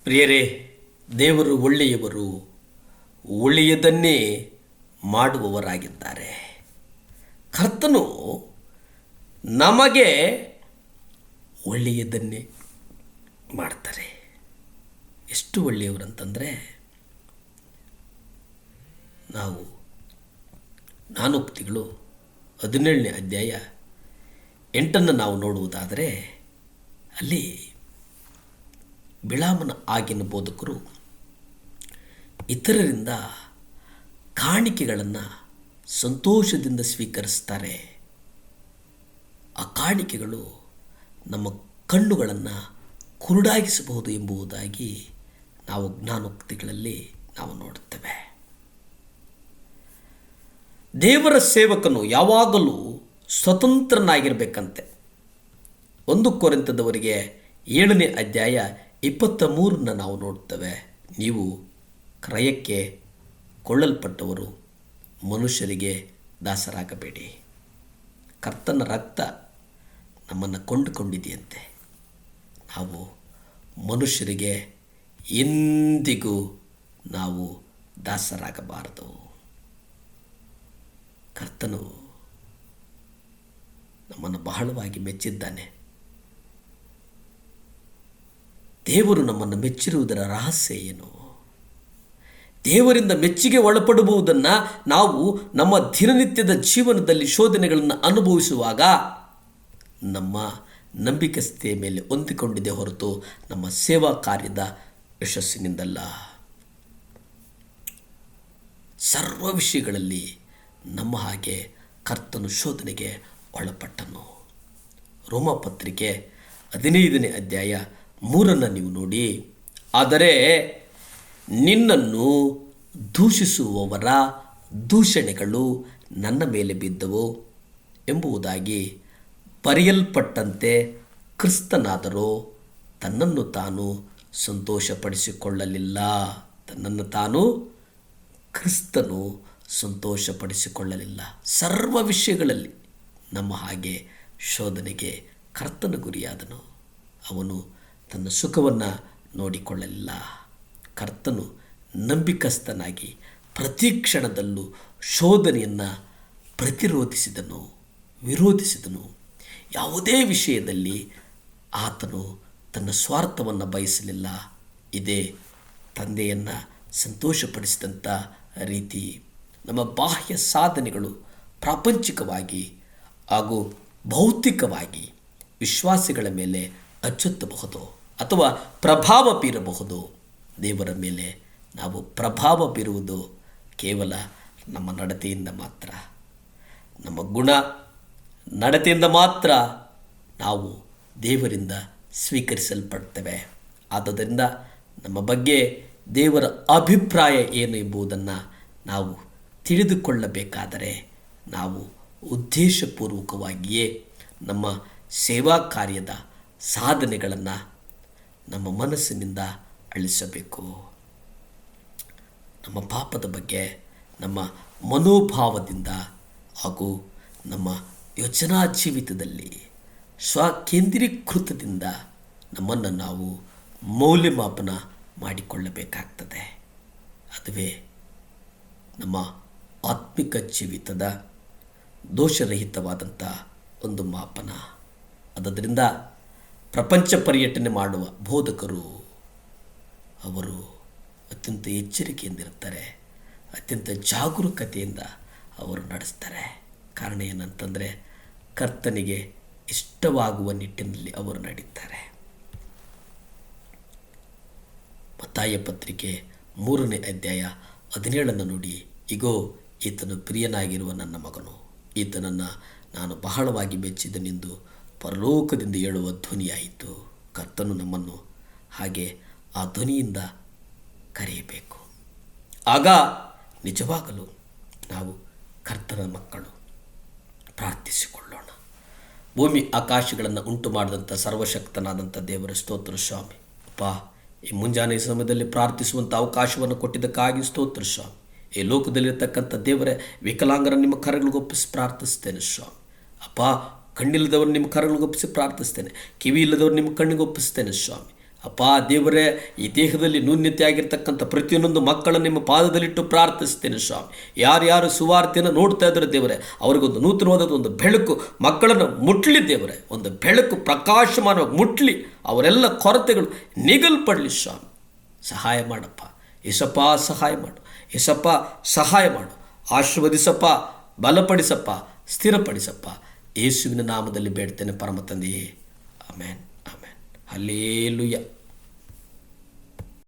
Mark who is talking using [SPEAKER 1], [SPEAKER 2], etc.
[SPEAKER 1] ಪ್ರಿಯರೇ, ದೇವರು ಒಳ್ಳೆಯವರು, ಒಳ್ಳೆಯದನ್ನೇ ಮಾಡುವವರಾಗಿದ್ದಾರೆ. ಕರ್ತನು ನಮಗೆ ಒಳ್ಳೆಯದನ್ನೇ ಮಾಡ್ತಾರೆ. ಎಷ್ಟು ಒಳ್ಳೆಯವರಂತಂದರೆ, ನಾವು ಜ್ಞಾನೋಕ್ತಿಗಳು 17ನೇ ಅಧ್ಯಾಯ 8 ನಾವು ನೋಡುವುದಾದರೆ, ಅಲ್ಲಿ ಬಿಳಾಮನ ಆಗಿನ ಬೋಧಕರು ಇತರರಿಂದ ಕಾಣಿಕೆಗಳನ್ನು ಸಂತೋಷದಿಂದ ಸ್ವೀಕರಿಸ್ತಾರೆ. ಆ ಕಾಣಿಕೆಗಳು ನಮ್ಮ ಕಣ್ಣುಗಳನ್ನು ಕುರುಡಾಗಿಸಬಹುದು ಎಂಬುದಾಗಿ ನಾವು ಜ್ಞಾನೋಕ್ತಿಗಳಲ್ಲಿ ನಾವು ನೋಡುತ್ತೇವೆ. ದೇವರ ಸೇವಕನು ಯಾವಾಗಲೂ ಸ್ವತಂತ್ರನಾಗಿರಬೇಕಂತೆ. 1 ಕೊರಿಂಥದವರಿಗೆ 7ನೇ ಅಧ್ಯಾಯ 23 ನಾವು ನೋಡ್ತೇವೆ. ನೀವು ಕ್ರಯಕ್ಕೆ ಕೊಳ್ಳಲ್ಪಟ್ಟವರು, ಮನುಷ್ಯರಿಗೆ ದಾಸರಾಗಬೇಡಿ. ಕರ್ತನ ರಕ್ತ ನಮ್ಮನ್ನು ಕೊಂಡುಕೊಂಡಿದೆಯಂತೆ. ನಾವು ಮನುಷ್ಯರಿಗೆ ಎಂದಿಗೂ ನಾವು ದಾಸರಾಗಬಾರದು. ಕರ್ತನು ನಮ್ಮನ್ನು ಬಹಳವಾಗಿ ಮೆಚ್ಚಿದ್ದಾನೆ. ದೇವರು ನಮ್ಮನ್ನು ಮೆಚ್ಚಿರುವುದರ ರಹಸ್ಯ ಏನು? ದೇವರಿಂದ ಮೆಚ್ಚುಗೆ ಒಳಪಡುವುದನ್ನು ನಾವು ನಮ್ಮ ದಿನನಿತ್ಯದ ಜೀವನದಲ್ಲಿ ಶೋಧನೆಗಳನ್ನು ಅನುಭವಿಸುವಾಗ ನಮ್ಮ ನಂಬಿಕಸ್ಥೆಯ ಮೇಲೆ ಹೊಂದಿಕೊಂಡಿದೆ ಹೊರತು ನಮ್ಮ ಸೇವಾ ಕಾರ್ಯದ ಯಶಸ್ಸಿನಿಂದಲ್ಲ. ಸರ್ವ ವಿಷಯಗಳಲ್ಲಿ ನಮ್ಮ ಹಾಗೆ ಕರ್ತನು ಶೋಧನೆಗೆ ಒಳಪಟ್ಟನು. ರೋಮಪತ್ರಿಕೆ 15ನೇ ಅಧ್ಯಾಯ 3 ನೀವು ನೋಡಿ, ಆದರೆ ನಿನ್ನನ್ನು ದೂಷಿಸುವವರ ದೂಷಣೆಗಳು ನನ್ನ ಮೇಲೆ ಬಿದ್ದವು ಎಂಬುದಾಗಿ ಬರೆಯಲ್ಪಟ್ಟಂತೆ ಕ್ರಿಸ್ತನಾದರೂ ತನ್ನನ್ನು ತಾನು ಸಂತೋಷಪಡಿಸಿಕೊಳ್ಳಲಿಲ್ಲ. ತನ್ನನ್ನು ತಾನು ಕ್ರಿಸ್ತನು ಸಂತೋಷಪಡಿಸಿಕೊಳ್ಳಲಿಲ್ಲ. ಸರ್ವ ವಿಷಯಗಳಲ್ಲಿ ನಮ್ಮ ಹಾಗೆ ಶೋಧನೆಗೆ ಕರ್ತನ ಗುರಿಯಾದನು. ಅವನು ತನ್ನ ಸುಖವನ್ನು ನೋಡಿಕೊಳ್ಳಲಿಲ್ಲ. ಕರ್ತನು ನಂಬಿಕಸ್ಥನಾಗಿ ಪ್ರತಿ ಕ್ಷಣದಲ್ಲೂ ಶೋಧನೆಯನ್ನು ವಿರೋಧಿಸಿದನು. ಯಾವುದೇ ವಿಷಯದಲ್ಲಿ ಆತನು ತನ್ನ ಸ್ವಾರ್ಥವನ್ನು ಬಯಸಲಿಲ್ಲ. ಇದೇ ತಂದೆಯನ್ನು ಸಂತೋಷಪಡಿಸಿದಂಥ ರೀತಿ. ನಮ್ಮ ಬಾಹ್ಯ ಸಾಧನೆಗಳು ಪ್ರಾಪಂಚಿಕವಾಗಿ ಹಾಗೂ ಭೌತಿಕವಾಗಿ ವಿಶ್ವಾಸಿಗಳ ಮೇಲೆ ಅಚ್ಚೊತ್ತಬಹುದು ಅಥವಾ ಪ್ರಭಾವ ಬೀರಬಹುದು. ದೇವರ ಮೇಲೆ ನಾವು ಪ್ರಭಾವ ಬೀರುವುದು ಕೇವಲ ನಮ್ಮ ನಡತೆಯಿಂದ ಮಾತ್ರ. ನಮ್ಮ ಗುಣ ನಡತೆಯಿಂದ ಮಾತ್ರ ನಾವು ದೇವರಿಂದ ಸ್ವೀಕರಿಸಲ್ಪಡ್ತೇವೆ. ಆದ್ದರಿಂದ ನಮ್ಮ ಬಗ್ಗೆ ದೇವರ ಅಭಿಪ್ರಾಯ ಏನು ಎಂಬುದನ್ನು ನಾವು ತಿಳಿದುಕೊಳ್ಳಬೇಕಾದರೆ ನಾವು ಉದ್ದೇಶಪೂರ್ವಕವಾಗಿಯೇ ನಮ್ಮ ಸೇವಾ ಕಾರ್ಯದ ಸಾಧನೆಗಳನ್ನು ನಮ್ಮ ಮನಸ್ಸಿನಿಂದ ಅಳಿಸಬೇಕು. ನಮ್ಮ ಪಾಪದ ಬಗ್ಗೆ ನಮ್ಮ ಮನೋಭಾವದಿಂದ ಹಾಗೂ ನಮ್ಮ ಯೋಚನಾ ಜೀವಿತದಲ್ಲಿ ಸ್ವಕೇಂದ್ರೀಕೃತದಿಂದ ನಮ್ಮನ್ನು ನಾವು ಮೌಲ್ಯಮಾಪನ ಮಾಡಿಕೊಳ್ಳಬೇಕಾಗ್ತದೆ. ಅದುವೇ ನಮ್ಮ ಆತ್ಮಿಕ ಜೀವಿತದ ದೋಷರಹಿತವಾದಂಥ ಒಂದು ಮಾಪನ. ಆದ್ದರಿಂದ ಪ್ರಪಂಚ ಪರ್ಯಟನೆ ಮಾಡುವ ಬೋಧಕರು ಅವರು ಅತ್ಯಂತ ಎಚ್ಚರಿಕೆಯಿಂದಿರ್ತಾರೆ, ಅತ್ಯಂತ ಜಾಗರೂಕತೆಯಿಂದ ಅವರು ನಡೆಸ್ತಾರೆ. ಕಾರಣ ಏನಂತಂದರೆ, ಕರ್ತನಿಗೆ ಇಷ್ಟವಾಗುವ ನಿಟ್ಟಿನಲ್ಲಿ ಅವರು ನಡೀತಾರೆ. ಮತ್ತಾಯ ಪತ್ರಿಕೆ 3ನೇ ಅಧ್ಯಾಯ 17 ನೋಡಿ, ಇಗೋ ಈತನು ಪ್ರಿಯನಾಗಿರುವ ನನ್ನ ಮಗನು, ಈತನನ್ನು ನಾನು ಬಹಳವಾಗಿ ಮೆಚ್ಚಿದನೆಂದು ಪರಲೋಕದಿಂದ ಹೇಳುವ ಧ್ವನಿಯಾಯಿತು. ಕರ್ತನು ನಮ್ಮನ್ನು ಹಾಗೆ ಆ ಧ್ವನಿಯಿಂದ ಕರೆಯಬೇಕು. ಆಗ ನಿಜವಾಗಲೂ ನಾವು ಕರ್ತನ ಮಕ್ಕಳು. ಪ್ರಾರ್ಥಿಸಿಕೊಳ್ಳೋಣ. ಭೂಮಿ ಆಕಾಶಗಳನ್ನು ಉಂಟು ಮಾಡಿದಂಥ ಸರ್ವಶಕ್ತನಾದಂಥ ದೇವರ ಸ್ತೋತ್ರ ಸ್ವಾಮಿ. ಅಪ್ಪ, ಈ ಮುಂಜಾನೆ ಸಮಯದಲ್ಲಿ ಪ್ರಾರ್ಥಿಸುವಂಥ ಅವಕಾಶವನ್ನು ಕೊಟ್ಟಿದ್ದಕ್ಕಾಗಿ ಸ್ತೋತ್ರ ಸ್ವಾಮಿ. ಈ ಲೋಕದಲ್ಲಿರ್ತಕ್ಕಂಥ ದೇವರೇ, ವಿಕಲಾಂಗರ ನಿಮ್ಮ ಕರಗಳಿಗೊಪ್ಪಿಸಿ ಪ್ರಾರ್ಥಿಸ್ತೇನೆ ಸ್ವಾಮಿ. ಅಪ್ಪ, ಕಣ್ಣಿಲ್ಲದವರು ನಿಮ್ಮ ಕರಗಳಿಗೊಪ್ಪಿಸಿ ಪ್ರಾರ್ಥಿಸ್ತೇನೆ. ಕಿವಿ ಇಲ್ಲದವರು ನಿಮ್ಮ ಕಣ್ಣಿಗೊಪ್ಪಿಸ್ತೇನೆ ಸ್ವಾಮಿ. ಅಪ್ಪ ದೇವರೇ, ಈ ದೇಹದಲ್ಲಿ ನ್ಯೂನ್ಯತೆ ಆಗಿರ್ತಕ್ಕಂಥ ಪ್ರತಿಯೊಂದು ಮಕ್ಕಳನ್ನು ನಿಮ್ಮ ಪಾದದಲ್ಲಿಟ್ಟು ಪ್ರಾರ್ಥಿಸ್ತೇನೆ ಸ್ವಾಮಿ. ಯಾರ್ಯಾರು ಸುವಾರ್ತೆಯನ್ನು ನೋಡ್ತಾ ಇದ್ದಾರೆ ದೇವರೇ, ಅವರಿಗೊಂದು ನೂತನವಾದ ಒಂದು ಬೆಳಕು ಮಕ್ಕಳನ್ನು ಮುಟ್ಲಿ ದೇವರೇ, ಒಂದು ಬೆಳಕು ಪ್ರಕಾಶಮಾನವಾಗಿ ಮುಟ್ಲಿ, ಅವರೆಲ್ಲ ಕೊರತೆಗಳು ನಿಗಲ್ಪಡಲಿ ಸ್ವಾಮಿ. ಸಹಾಯ ಮಾಡಪ್ಪ ಯೇಸಪ್ಪ, ಸಹಾಯ ಮಾಡು ಯೇಸಪ್ಪ, ಸಹಾಯ ಮಾಡು. ಆಶೀರ್ವದಿಸಪ್ಪ, ಬಲಪಡಿಸಪ್ಪ, ಸ್ಥಿರಪಡಿಸಪ್ಪ. ಯೇಸುವಿನ ನಾಮದಲ್ಲಿ ಬೇಡ್ತೇನೆ ಪರಮ ತಂದೆಯೇ, ಆಮೇನ್ ಆಮೇನ್. ಹಲ್ಲೇಲೂಯಾ.